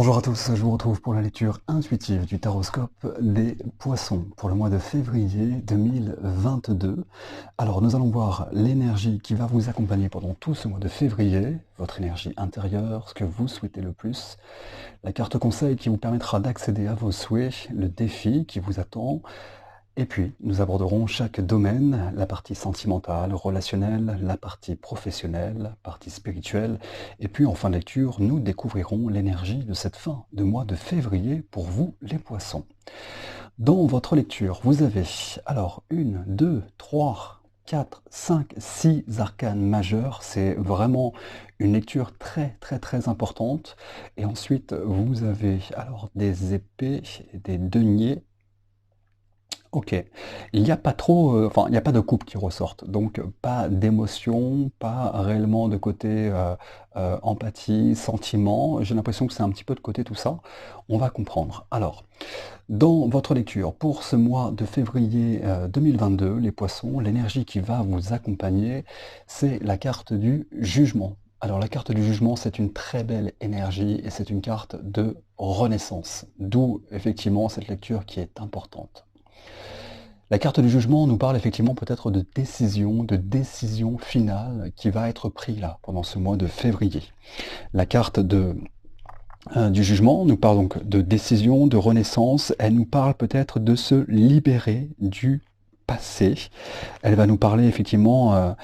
Bonjour à tous, je vous retrouve pour la lecture intuitive du taroscope des Poissons pour le mois de février 2022. Alors nous allons voir l'énergie qui va vous accompagner pendant tout ce mois de février, votre énergie intérieure, ce que vous souhaitez le plus, la carte conseil qui vous permettra d'accéder à vos souhaits, le défi qui vous attend. Et puis, nous aborderons chaque domaine, la partie sentimentale, relationnelle, la partie professionnelle, la partie spirituelle. Et puis, en fin de lecture, nous découvrirons l'énergie de cette fin de mois de février pour vous, les poissons. Dans votre lecture, vous avez alors 1, 2, 3, 4, 5, 6 arcanes majeurs. C'est vraiment une lecture très importante. Et ensuite, vous avez alors des épées, des deniers. Ok, il n'y a pas trop, enfin, il n'y a pas de coupe qui ressortent, donc pas d'émotion, pas réellement de côté empathie, sentiment. J'ai l'impression que c'est un petit peu de côté tout ça. On va comprendre. Alors, dans votre lecture, pour ce mois de février 2022, les poissons, l'énergie qui va vous accompagner, c'est la carte du jugement. Alors la carte du jugement, c'est une très belle énergie et c'est une carte de renaissance, d'où effectivement cette lecture qui est importante. La carte du jugement nous parle effectivement peut-être de décision finale qui va être prise là pendant ce mois de février. La carte du jugement nous parle donc de décision, de renaissance. Elle nous parle peut-être de se libérer du passé. Elle va nous parler effectivement,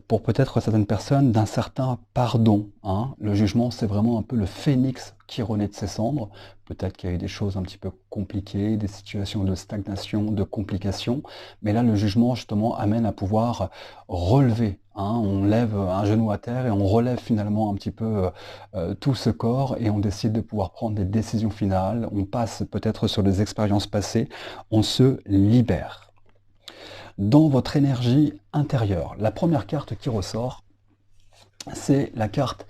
pour peut-être certaines personnes, d'un certain pardon. Hein. Le jugement, c'est vraiment un peu le phénix qui renaît de ses cendres. Peut-être qu'il y a eu des choses un petit peu compliquées, des situations de stagnation, de complications. Mais là, le jugement, justement, amène à pouvoir relever. Hein. On lève un genou à terre et on relève finalement un petit peu tout ce corps et on décide de pouvoir prendre des décisions finales. On passe peut-être sur des expériences passées. On se libère. Dans votre énergie intérieure, la première carte qui ressort, c'est la carte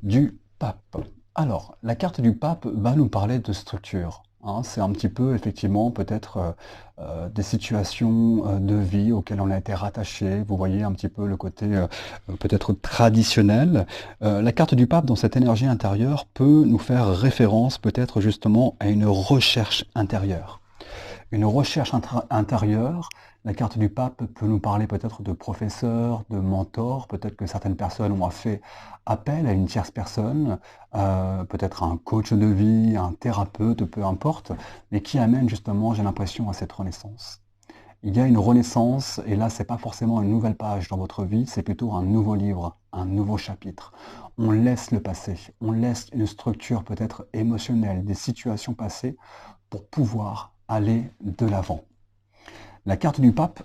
du pape. Alors, la carte du pape va nous parler de structure. Hein, c'est un petit peu, effectivement, peut-être des situations de vie auxquelles on a été rattaché. Vous voyez un petit peu le côté peut-être traditionnel. La carte du pape, dans cette énergie intérieure, peut nous faire référence peut-être justement à une recherche intérieure. Une recherche intérieure, la carte du pape peut nous parler peut-être de professeur, de mentor, peut-être que certaines personnes ont fait appel à une tierce personne, peut-être un coach de vie, un thérapeute, peu importe, mais qui amène justement, j'ai l'impression, à cette renaissance. Il y a une renaissance, et là, c'est pas forcément une nouvelle page dans votre vie, c'est plutôt un nouveau livre, un nouveau chapitre. On laisse le passé, on laisse une structure peut-être émotionnelle, des situations passées, pour pouvoir aller de l'avant. La carte du pape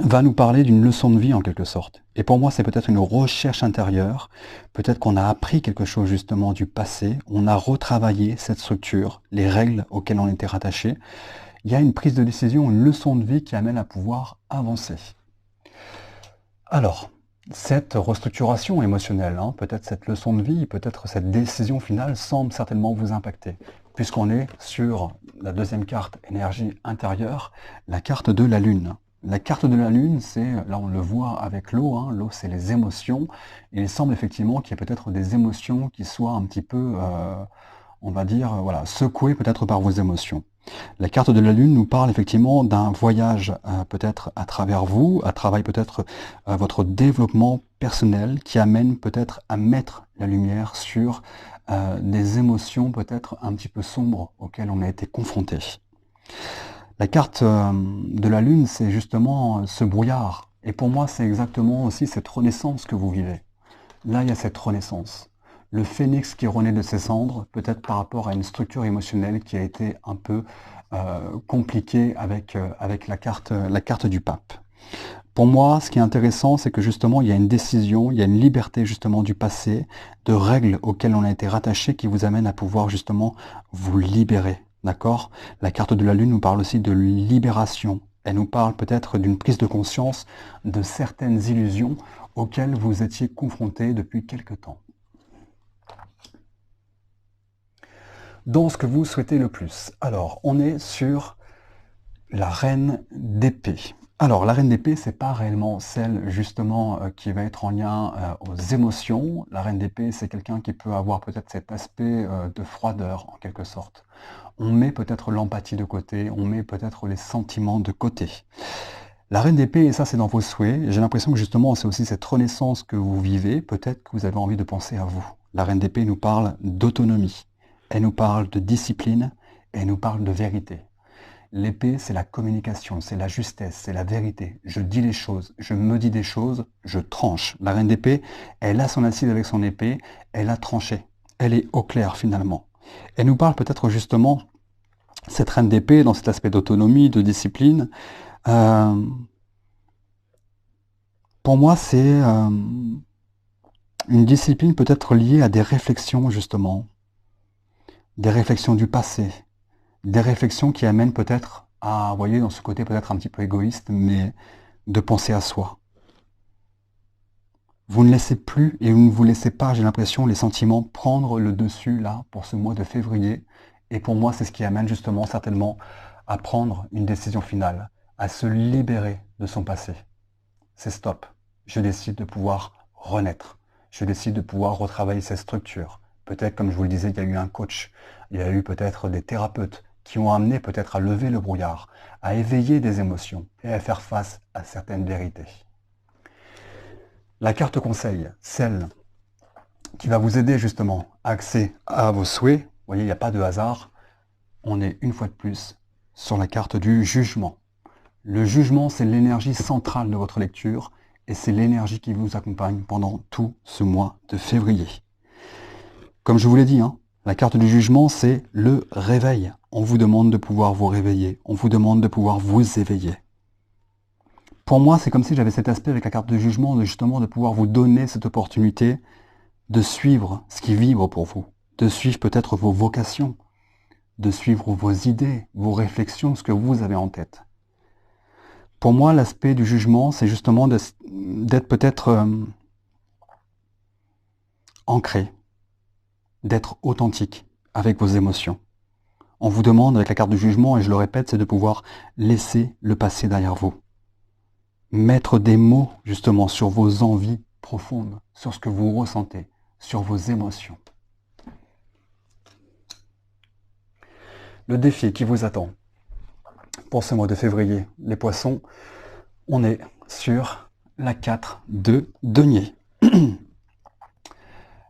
va nous parler d'une leçon de vie en quelque sorte. Et pour moi, c'est peut-être une recherche intérieure. Peut-être qu'on a appris quelque chose justement du passé. On a retravaillé cette structure, les règles auxquelles on était rattaché. Il y a une prise de décision, une leçon de vie qui amène à pouvoir avancer. Alors, cette restructuration émotionnelle, hein, peut-être cette leçon de vie, peut-être cette décision finale semble certainement vous impacter, puisqu'on est sur la deuxième carte énergie intérieure, la carte de la Lune. La carte de la Lune, c'est, là on le voit avec l'eau, hein, l'eau c'est les émotions, et il semble effectivement qu'il y ait peut-être des émotions qui soient un petit peu, on va dire, voilà, secouées peut-être par vos émotions. La carte de la Lune nous parle effectivement d'un voyage peut-être à travers vous, à travers peut-être votre développement personnel qui amène peut-être à mettre la lumière sur des émotions peut-être un petit peu sombres auxquelles on a été confronté. La carte de la Lune, c'est justement ce brouillard. Et pour moi, c'est exactement aussi cette renaissance que vous vivez. Là, il y a cette renaissance. Le phénix qui renaît de ses cendres, peut-être par rapport à une structure émotionnelle qui a été un peu compliquée avec la carte du pape. Pour moi, ce qui est intéressant, c'est que justement, il y a une décision, il y a une liberté justement du passé, de règles auxquelles on a été rattaché qui vous amènent à pouvoir justement vous libérer. D'accord? La carte de la Lune nous parle aussi de libération. Elle nous parle peut-être d'une prise de conscience de certaines illusions auxquelles vous étiez confrontés depuis quelque temps. Dans ce que vous souhaitez le plus. Alors, on est sur la reine d'épée. Alors, la reine d'épée, c'est pas réellement celle justement qui va être en lien aux émotions. La reine d'épée, c'est quelqu'un qui peut avoir peut-être cet aspect de froideur en quelque sorte. On met peut-être l'empathie de côté, on met peut-être les sentiments de côté. La reine d'épée, et ça c'est dans vos souhaits, j'ai l'impression que justement c'est aussi cette renaissance que vous vivez, peut-être que vous avez envie de penser à vous. La reine d'épée nous parle d'autonomie, elle nous parle de discipline, et elle nous parle de vérité. L'épée, c'est la communication, c'est la justesse, c'est la vérité. Je dis les choses, je me dis des choses, je tranche. La reine d'épée, elle a son assise avec son épée, elle a tranché. Elle est au clair finalement. Elle nous parle peut-être justement, cette reine d'épée, dans cet aspect d'autonomie, de discipline. Pour moi, c'est une discipline peut-être liée à des réflexions justement. Des réflexions du passé. Des réflexions qui amènent peut-être à, vous voyez, dans ce côté peut-être un petit peu égoïste, mais de penser à soi. Vous ne laissez plus et vous ne vous laissez pas, j'ai l'impression, les sentiments prendre le dessus là pour ce mois de février. Et pour moi, c'est ce qui amène justement certainement à prendre une décision finale, à se libérer de son passé. C'est stop. Je décide de pouvoir renaître. Je décide de pouvoir retravailler cette structure. Peut-être, comme je vous le disais, il y a eu un coach, il y a eu peut-être des thérapeutes qui ont amené peut-être à lever le brouillard, à éveiller des émotions et à faire face à certaines vérités. La carte conseil, celle qui va vous aider justement à accéder à vos souhaits, vous voyez, il n'y a pas de hasard, on est une fois de plus sur la carte du jugement. Le jugement, c'est l'énergie centrale de votre lecture et c'est l'énergie qui vous accompagne pendant tout ce mois de février. Comme je vous l'ai dit, la carte du jugement, c'est le réveil. On vous demande de pouvoir vous réveiller, on vous demande de pouvoir vous éveiller. Pour moi, c'est comme si j'avais cet aspect avec la carte de jugement, de justement de pouvoir vous donner cette opportunité de suivre ce qui vibre pour vous, de suivre peut-être vos vocations, de suivre vos idées, vos réflexions, ce que vous avez en tête. Pour moi, l'aspect du jugement, c'est justement d'être peut-être ancré, d'être authentique avec vos émotions. On vous demande avec la carte du jugement, et je le répète, c'est de pouvoir laisser le passé derrière vous. Mettre des mots justement sur vos envies profondes, sur ce que vous ressentez, sur vos émotions. Le défi qui vous attend pour ce mois de février, les poissons, on est sur la 4 de denier.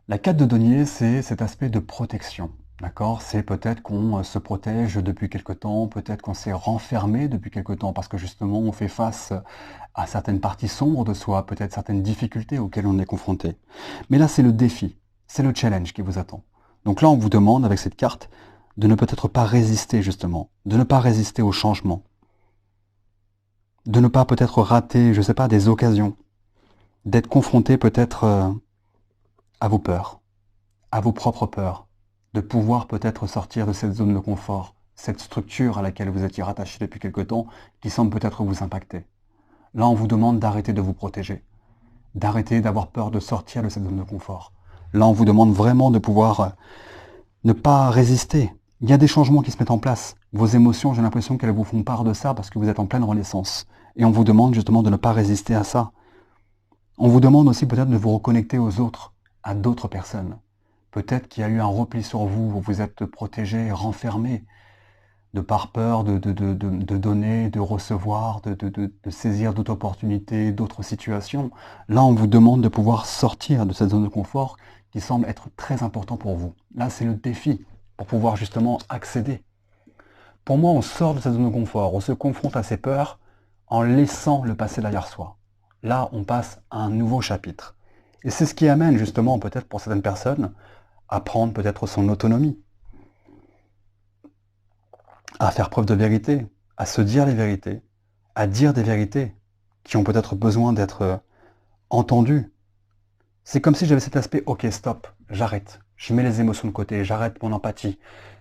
La 4 de denier, c'est cet aspect de protection. D'accord? C'est peut-être qu'on se protège depuis quelque temps, peut-être qu'on s'est renfermé depuis quelque temps parce que justement on fait face à certaines parties sombres de soi, peut-être certaines difficultés auxquelles on est confronté. Mais là, c'est le défi, c'est le challenge qui vous attend. Donc là, on vous demande avec cette carte de ne peut-être pas résister justement, de ne pas résister au changement, de ne pas peut-être rater, je ne sais pas, des occasions, d'être confronté peut-être à vos peurs, à vos propres peurs, de pouvoir peut-être sortir de cette zone de confort, cette structure à laquelle vous étiez rattaché depuis quelque temps, qui semble peut-être vous impacter. Là, on vous demande d'arrêter de vous protéger, d'arrêter d'avoir peur de sortir de cette zone de confort. Là, on vous demande vraiment de pouvoir ne pas résister. Il y a des changements qui se mettent en place. Vos émotions, j'ai l'impression qu'elles vous font part de ça parce que vous êtes en pleine renaissance. Et on vous demande justement de ne pas résister à ça. On vous demande aussi peut-être de vous reconnecter aux autres, à d'autres personnes. Peut-être qu'il y a eu un repli sur vous, vous vous êtes protégé, renfermé, de par peur de donner, de recevoir, de saisir d'autres opportunités, d'autres situations. Là, on vous demande de pouvoir sortir de cette zone de confort qui semble être très important pour vous. Là, c'est le défi pour pouvoir justement accéder. Pour moi, on sort de cette zone de confort, on se confronte à ses peurs en laissant le passé derrière soi. Là, on passe à un nouveau chapitre. Et c'est ce qui amène justement, peut-être pour certaines personnes, à prendre peut-être son autonomie, à faire preuve de vérité, à se dire les vérités, à dire des vérités qui ont peut-être besoin d'être entendues. C'est comme si j'avais cet aspect, ok, stop, j'arrête, je mets les émotions de côté, j'arrête mon empathie,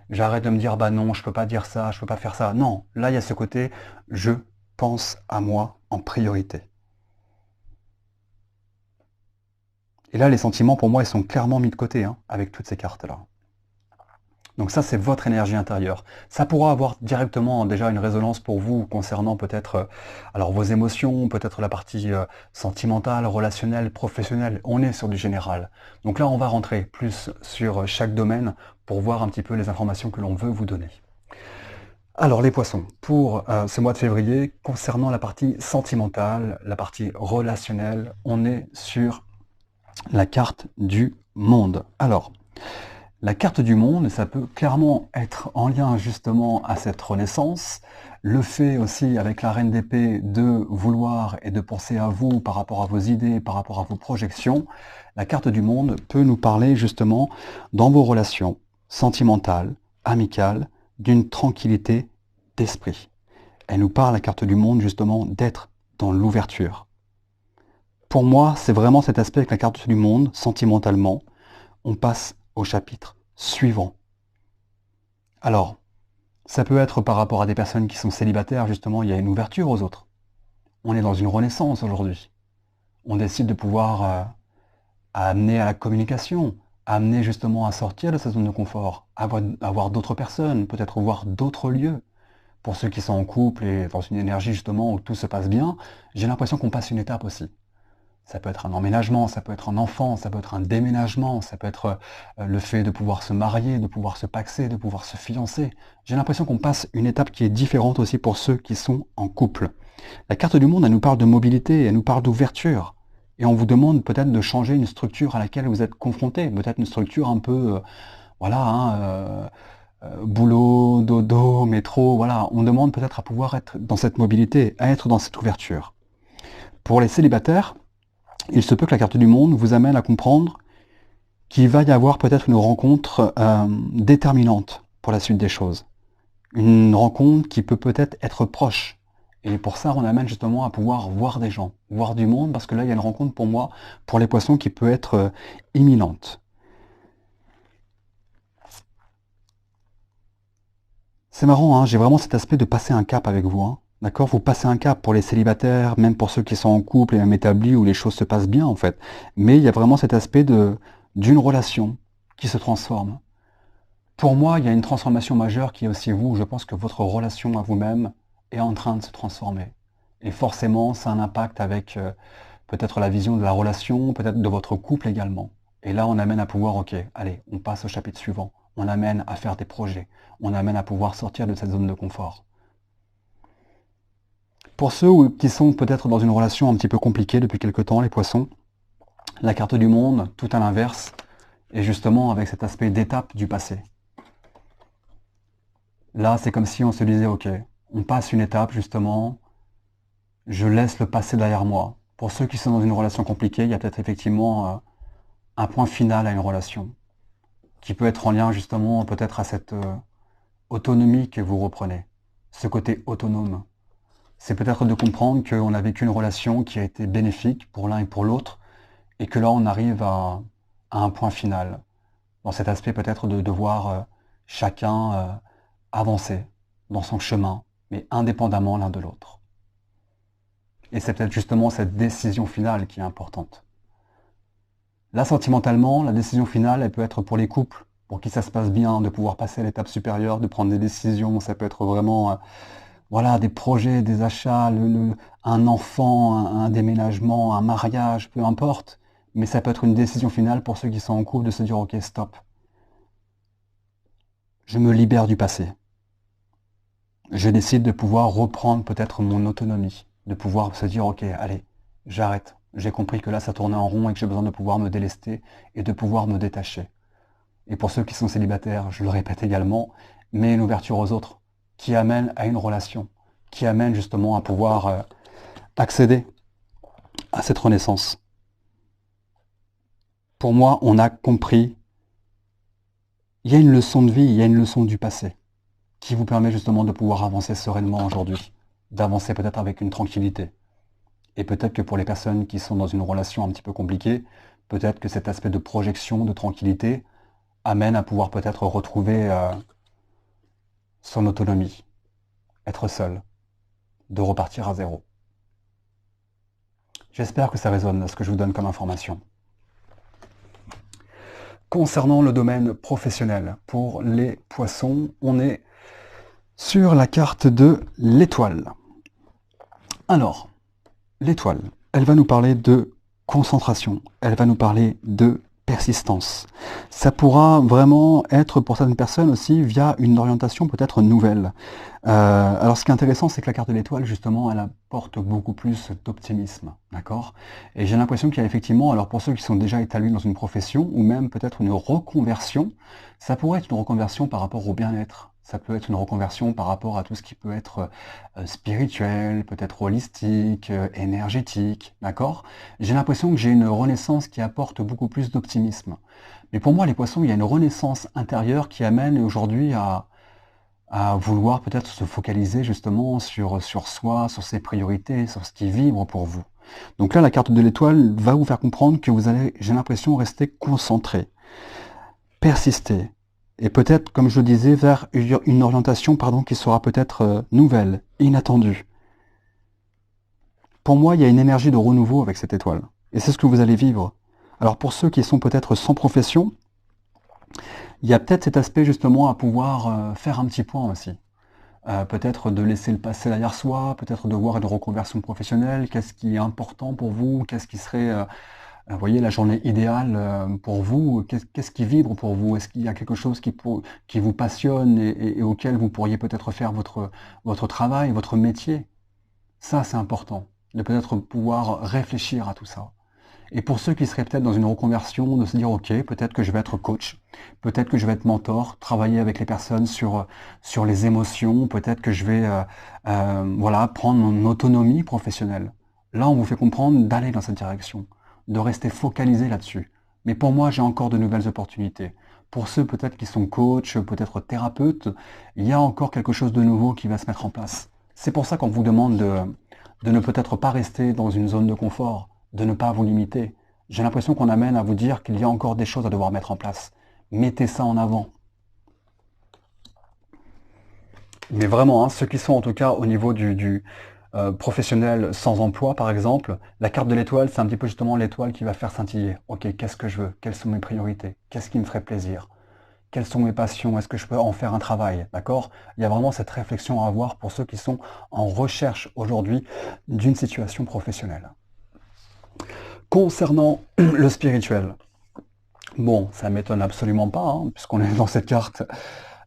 j'arrête de me dire, bah non, je peux pas dire ça, je peux pas faire ça. Non, là, il y a ce côté, je pense à moi en priorité. Et là, les sentiments, pour moi, ils sont clairement mis de côté, avec toutes ces cartes-là. Donc ça, c'est votre énergie intérieure. Ça pourra avoir directement déjà une résonance pour vous concernant peut-être alors vos émotions, peut-être la partie sentimentale, relationnelle, professionnelle. On est sur du général. Donc là, on va rentrer plus sur chaque domaine pour voir un petit peu les informations que l'on veut vous donner. Alors les poissons, pour ce mois de février, concernant la partie sentimentale, la partie relationnelle, on est sur la carte du monde. Alors, la carte du monde, ça peut clairement être en lien justement à cette renaissance. Le fait aussi avec la reine d'épée de vouloir et de penser à vous par rapport à vos idées, par rapport à vos projections, la carte du monde peut nous parler justement dans vos relations sentimentales, amicales, d'une tranquillité d'esprit. Elle nous parle, la carte du monde, justement, d'être dans l'ouverture. Pour moi, c'est vraiment cet aspect avec la carte du monde, sentimentalement. On passe au chapitre suivant. Alors, ça peut être par rapport à des personnes qui sont célibataires, justement, il y a une ouverture aux autres. On est dans une renaissance aujourd'hui. On décide de pouvoir amener à la communication, amener justement à sortir de sa zone de confort, à voir d'autres personnes, peut-être voir d'autres lieux. Pour ceux qui sont en couple et dans une énergie justement où tout se passe bien, j'ai l'impression qu'on passe une étape aussi. Ça peut être un emménagement, ça peut être un enfant, ça peut être un déménagement, ça peut être le fait de pouvoir se marier, de pouvoir se paxer, de pouvoir se fiancer. J'ai l'impression qu'on passe une étape qui est différente aussi pour ceux qui sont en couple. La carte du monde, elle nous parle de mobilité, elle nous parle d'ouverture. Et on vous demande peut-être de changer une structure à laquelle vous êtes confronté, peut-être une structure un peu, voilà, hein, boulot, dodo, métro, voilà. On demande peut-être à pouvoir être dans cette mobilité, à être dans cette ouverture. Pour les célibataires, il se peut que la carte du monde vous amène à comprendre qu'il va y avoir peut-être une rencontre déterminante pour la suite des choses. Une rencontre qui peut peut-être être proche. Et pour ça, on amène justement à pouvoir voir des gens, voir du monde, parce que là, il y a une rencontre pour moi, pour les poissons, qui peut être imminente. C'est marrant, hein, j'ai vraiment cet aspect de passer un cap avec vous. Hein. D'accord? Vous passez un cap pour les célibataires, même pour ceux qui sont en couple et même établis, où les choses se passent bien en fait. Mais il y a vraiment cet aspect d'une relation qui se transforme. Pour moi, il y a une transformation majeure qui est aussi vous. Je pense que votre relation à vous-même est en train de se transformer. Et forcément, ça a un impact avec peut-être la vision de la relation, peut-être de votre couple également. Et là, on amène à pouvoir, ok, allez, on passe au chapitre suivant. On amène à faire des projets. On amène à pouvoir sortir de cette zone de confort. Pour ceux qui sont peut-être dans une relation un petit peu compliquée depuis quelque temps, les poissons, la carte du monde, tout à l'inverse, est justement avec cet aspect d'étape du passé. Là, c'est comme si on se disait, ok, on passe une étape justement, je laisse le passé derrière moi. Pour ceux qui sont dans une relation compliquée, il y a peut-être effectivement un point final à une relation, qui peut être en lien justement peut-être à cette autonomie que vous reprenez, ce côté autonome. C'est peut-être de comprendre qu'on a vécu une relation qui a été bénéfique pour l'un et pour l'autre, et que là on arrive à un point final, dans cet aspect peut-être de devoir chacun avancer dans son chemin, mais indépendamment l'un de l'autre. Et c'est peut-être justement cette décision finale qui est importante. Là, sentimentalement, la décision finale, elle peut être pour les couples, pour qui ça se passe bien, de pouvoir passer à l'étape supérieure, de prendre des décisions, ça peut être vraiment voilà, des projets, des achats, un enfant, un déménagement, un mariage, peu importe. Mais ça peut être une décision finale pour ceux qui sont en couple de se dire, ok, stop. Je me libère du passé. Je décide de pouvoir reprendre peut-être mon autonomie, de pouvoir se dire, ok, allez, j'arrête. J'ai compris que là, ça tournait en rond et que j'ai besoin de pouvoir me délester et de pouvoir me détacher. Et pour ceux qui sont célibataires, je le répète également, mais une ouverture aux autres qui amène à une relation, qui amène justement à pouvoir accéder à cette renaissance. Pour moi, on a compris, il y a une leçon de vie, il y a une leçon du passé, qui vous permet justement de pouvoir avancer sereinement aujourd'hui, d'avancer peut-être avec une tranquillité. Et peut-être que pour les personnes qui sont dans une relation un petit peu compliquée, peut-être que cet aspect de projection, de tranquillité, amène à pouvoir peut-être retrouver son autonomie, être seul, de repartir à zéro. J'espère que ça résonne, ce que je vous donne comme information. Concernant le domaine professionnel, pour les poissons, on est sur la carte de l'étoile. Alors, l'étoile, elle va nous parler de concentration, elle va nous parler de persistance. Ça pourra vraiment être pour certaines personnes aussi via une orientation peut-être nouvelle. Alors ce qui est intéressant, c'est que la carte de l'étoile, justement, elle apporte beaucoup plus d'optimisme, d'accord? Et j'ai l'impression qu'il y a effectivement, alors pour ceux qui sont déjà établis dans une profession, ou même peut-être une reconversion, ça pourrait être une reconversion par rapport au bien-être. Ça peut être une reconversion par rapport à tout ce qui peut être spirituel, peut-être holistique, énergétique, d'accord? J'ai l'impression que j'ai une renaissance qui apporte beaucoup plus d'optimisme. Mais pour moi, les poissons, il y a une renaissance intérieure qui amène aujourd'hui à vouloir peut-être se focaliser justement sur soi, sur ses priorités, sur ce qui vibre pour vous. Donc là, la carte de l'étoile va vous faire comprendre que vous allez, j'ai l'impression, rester concentré, persister, et peut-être, comme je le disais, vers une orientation qui sera peut-être nouvelle, inattendue. Pour moi, il y a une énergie de renouveau avec cette étoile, et c'est ce que vous allez vivre. Alors pour ceux qui sont peut-être sans profession, il y a peut-être cet aspect justement à pouvoir faire un petit point aussi. Peut-être de laisser le passé derrière soi, peut-être de voir une reconversion professionnelle, qu'est-ce qui est important pour vous, qu'est-ce qui serait, vous voyez, la journée idéale pour vous, qu'est-ce qui vibre pour vous, est-ce qu'il y a quelque chose qui vous passionne et auquel vous pourriez peut-être faire votre travail, votre métier. Ça, c'est important, de peut-être pouvoir réfléchir à tout ça. Et pour ceux qui seraient peut-être dans une reconversion, de se dire, ok, peut-être que je vais être coach, peut-être que je vais être mentor, travailler avec les personnes sur les émotions, peut-être que je vais voilà, prendre mon autonomie professionnelle. Là, on vous fait comprendre d'aller dans cette direction, de rester focalisé là-dessus. Mais pour moi, j'ai encore de nouvelles opportunités. Pour ceux peut-être qui sont coachs, peut-être thérapeutes, il y a encore quelque chose de nouveau qui va se mettre en place. C'est pour ça qu'on vous demande de ne peut-être pas rester dans une zone de confort, de ne pas vous limiter. J'ai l'impression qu'on amène à vous dire qu'il y a encore des choses à devoir mettre en place. Mettez ça en avant. Mais vraiment, hein, ceux qui sont en tout cas au niveau du professionnel sans emploi, par exemple, la carte de l'étoile, c'est un petit peu justement l'étoile qui va faire scintiller. Ok, qu'est-ce que je veux? Quelles sont mes priorités? Qu'est-ce qui me ferait plaisir? Quelles sont mes passions? Est-ce que je peux en faire un travail? D'accord? Il y a vraiment cette réflexion à avoir pour ceux qui sont en recherche aujourd'hui d'une situation professionnelle. Concernant le spirituel, bon, ça m'étonne absolument pas, hein, puisqu'on est dans cette carte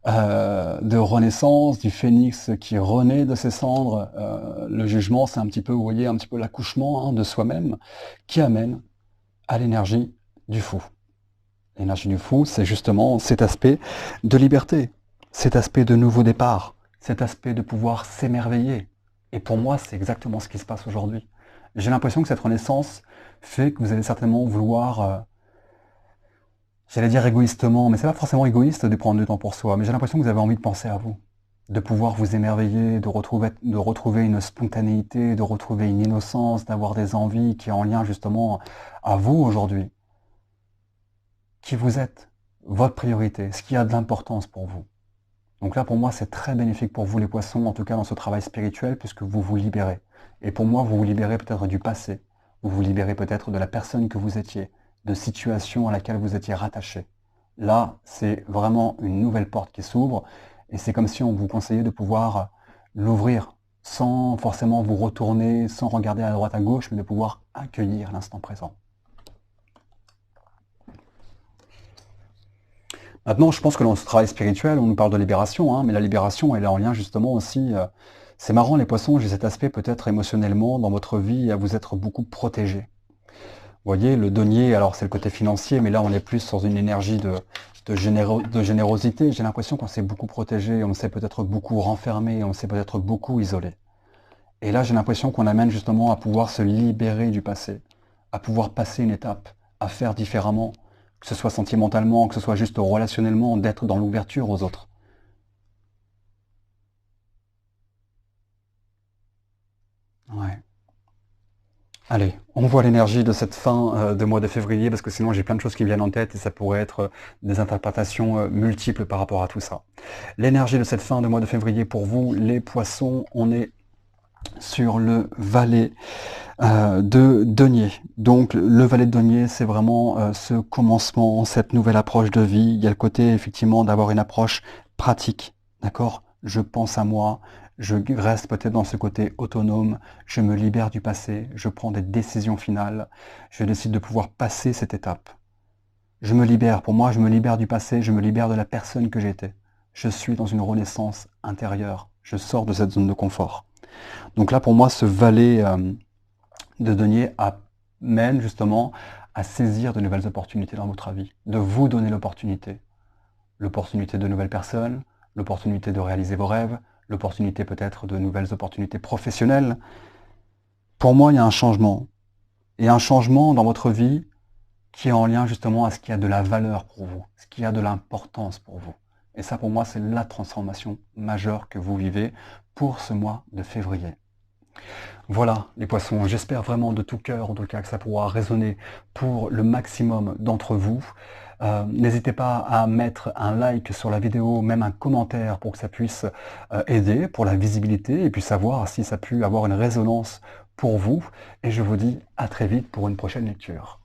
de renaissance, du phénix qui renaît de ses cendres. Le jugement, c'est un petit peu, vous voyez, un petit peu l'accouchement hein, de soi-même qui amène à l'énergie du fou. L'énergie du fou, c'est justement cet aspect de liberté, cet aspect de nouveau départ, cet aspect de pouvoir s'émerveiller. Et pour moi, c'est exactement ce qui se passe aujourd'hui. J'ai l'impression que cette renaissance fait que vous allez certainement vouloir, j'allais dire égoïstement, mais c'est pas forcément égoïste de prendre du temps pour soi, mais j'ai l'impression que vous avez envie de penser à vous, de pouvoir vous émerveiller, de retrouver une spontanéité, de retrouver une innocence, d'avoir des envies qui est en lien justement à vous aujourd'hui. Qui vous êtes, votre priorité, ce qui a de l'importance pour vous. Donc là, pour moi, c'est très bénéfique pour vous les poissons, en tout cas dans ce travail spirituel, puisque vous vous libérez. Et pour moi, vous vous libérez peut-être du passé, vous vous libérez peut-être de la personne que vous étiez, de situations à laquelle vous étiez rattaché. Là, c'est vraiment une nouvelle porte qui s'ouvre, et c'est comme si on vous conseillait de pouvoir l'ouvrir, sans forcément vous retourner, sans regarder à droite à gauche, mais de pouvoir accueillir l'instant présent. Maintenant, je pense que dans ce travail spirituel, on nous parle de libération, hein, mais la libération, elle est en lien justement aussi. C'est marrant, les poissons, j'ai cet aspect peut-être émotionnellement dans votre vie à vous être beaucoup protégé. Vous voyez, le denier, alors c'est le côté financier, mais là on est plus sur une énergie de générosité. J'ai l'impression qu'on s'est beaucoup protégé, on s'est peut-être beaucoup renfermé, on s'est peut-être beaucoup isolé. Et là, j'ai l'impression qu'on amène justement à pouvoir se libérer du passé, à pouvoir passer une étape, à faire différemment, que ce soit sentimentalement, que ce soit juste relationnellement, d'être dans l'ouverture aux autres. Ouais. Allez, on voit l'énergie de cette fin de mois de février, parce que sinon j'ai plein de choses qui viennent en tête et ça pourrait être des interprétations multiples par rapport à tout ça. L'énergie de cette fin de mois de février pour vous, les poissons, on est sur le valet de denier. Donc le valet de denier, c'est vraiment ce commencement, cette nouvelle approche de vie. Il y a le côté effectivement d'avoir une approche pratique, d'accord? Je pense à moi, je reste peut-être dans ce côté autonome, je me libère du passé, je prends des décisions finales, je décide de pouvoir passer cette étape. Je me libère, pour moi, je me libère du passé, je me libère de la personne que j'étais. Je suis dans une renaissance intérieure, je sors de cette zone de confort. Donc là, pour moi, ce valet de denier amène justement à saisir de nouvelles opportunités dans votre vie, de vous donner l'opportunité. L'opportunité de nouvelles personnes, l'opportunité de réaliser vos rêves, l'opportunité peut-être de nouvelles opportunités professionnelles. Pour moi, il y a un changement. Et un changement dans votre vie qui est en lien justement à ce qui a de la valeur pour vous, ce qui a de l'importance pour vous. Et ça, pour moi, c'est la transformation majeure que vous vivez pour ce mois de février. Voilà, les poissons, j'espère vraiment de tout cœur, en tout cas, que ça pourra résonner pour le maximum d'entre vous. N'hésitez pas à mettre un like sur la vidéo, même un commentaire pour que ça puisse aider pour la visibilité et puis savoir si ça a pu avoir une résonance pour vous. Et je vous dis à très vite pour une prochaine lecture.